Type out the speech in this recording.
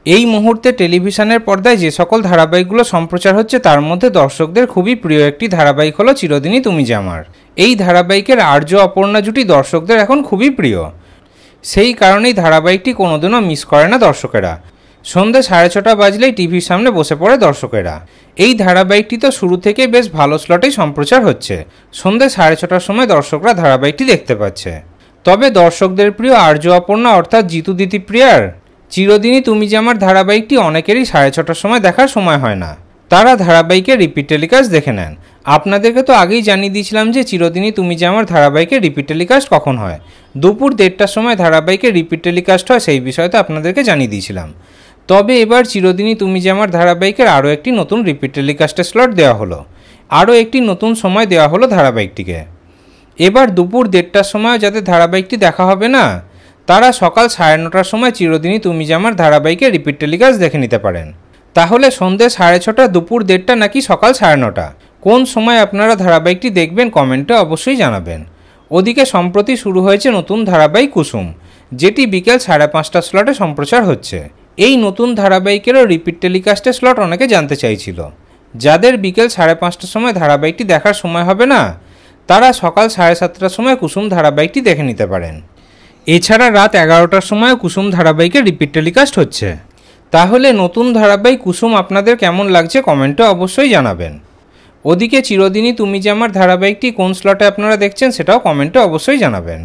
এই মুহূর্তে টেলিভিশনের পর্দায় যে সকল ধারাবাহিকগুলো সম্প্রচার হচ্ছে তার মধ্যে দর্শকদের খুবই প্রিয় একটি ধারাবাহিক হলো চিরদিনই তুমি যে আমার। এই ধারাবাহিকের আর্য অপর্ণা জুটি দর্শকদের এখন খুবই প্রিয়। সেই কারণেই ধারাবাহিকটি কোনোদিনও মিস করে না দর্শকেরা। সন্ধ্যে 6:30 বাজলেই টিভির সামনে বসে পড়ে দর্শকেরা। এই ধারাবাহিকটি তো শুরু থেকে বেশ ভালো স্লটেই সম্প্রচার হচ্ছে। সন্ধ্যে 6:30টার সময় দর্শকরা ধারাবাহিকটি দেখতে পাচ্ছে। তবে দর্শকদের প্রিয় আর্য অপর্ণা অর্থাৎ জিতু দিতিপ্রিয়ার চিরদিনই তুমি যে আমার ধারাবাহিকটি অনেকেরই 6:30টার সময় দেখার সময় হয় না। তারা ধারাবাহিকের রিপিট টেলিকাস্ট দেখে নেন। আপনাদেরকে তো আগেই জানিয়ে দিয়েছিলাম যে চিরদিনই তুমি যে আমার ধারাবাহিকের রিপিট টেলিকাস্ট কখন হয়। দুপুর 1:30টার সময় ধারাবাহিকের রিপিট টেলিকাস্ট হয়, সেই বিষয়ে তো আপনাদেরকে জানিয়ে দিয়েছিলাম। তবে এবার চিরদিনই তুমি যে আমার ধারাবাহিকের আরও একটি নতুন রিপিট টেলিকাস্টের স্লট দেওয়া হলো, আরও একটি নতুন সময় দেওয়া হলো ধারাবাহিকটিকে। এবার দুপুর 1:30টার সময় যাদের ধারাবাহিকটি দেখা হবে না, তারা সকাল 9:30টার সময় চিরদিনই তুমি যে আমার ধারাবাহিকের রিপিট টেলিকাস্ট দেখে নিতে পারেন। তাহলে সন্ধ্যে 6:30, দুপুর 1:30 নাকি সকাল 9:30, কোন সময় আপনারা ধারাবাহিকটি দেখবেন কমেন্টে অবশ্যই জানাবেন। ওদিকে সম্প্রতি শুরু হয়েছে নতুন ধারাবাহিক কুসুম, যেটি বিকেল 5:30টার স্লটে সম্প্রচার হচ্ছে। এই নতুন ধারাবাহিকেরও রিপিট টেলিকাস্টের স্লট অনেকে জানতে চাইছিল। যাদের বিকেল 5:30টার সময় ধারাবাহিকটি দেখার সময় হবে না, তারা সকাল 7:30টার সময় কুসুম ধারাবাহিকটি দেখে নিতে পারেন। এছাড়া রাত 11টার সময় কুসুম ধারাবাহিকের রিপিট টেলিকাস্ট হচ্ছে। তাহলে নতুন ধারাবাহিক কুসুম আপনাদের কেমন লাগছে কমেন্টে অবশ্যই জানাবেন। ওদিকে চিরদিনই তুমি যে আমার ধারাবাহিকটি কোন স্লটে আপনারা দেখছেন সেটাও কমেন্টে অবশ্যই জানাবেন।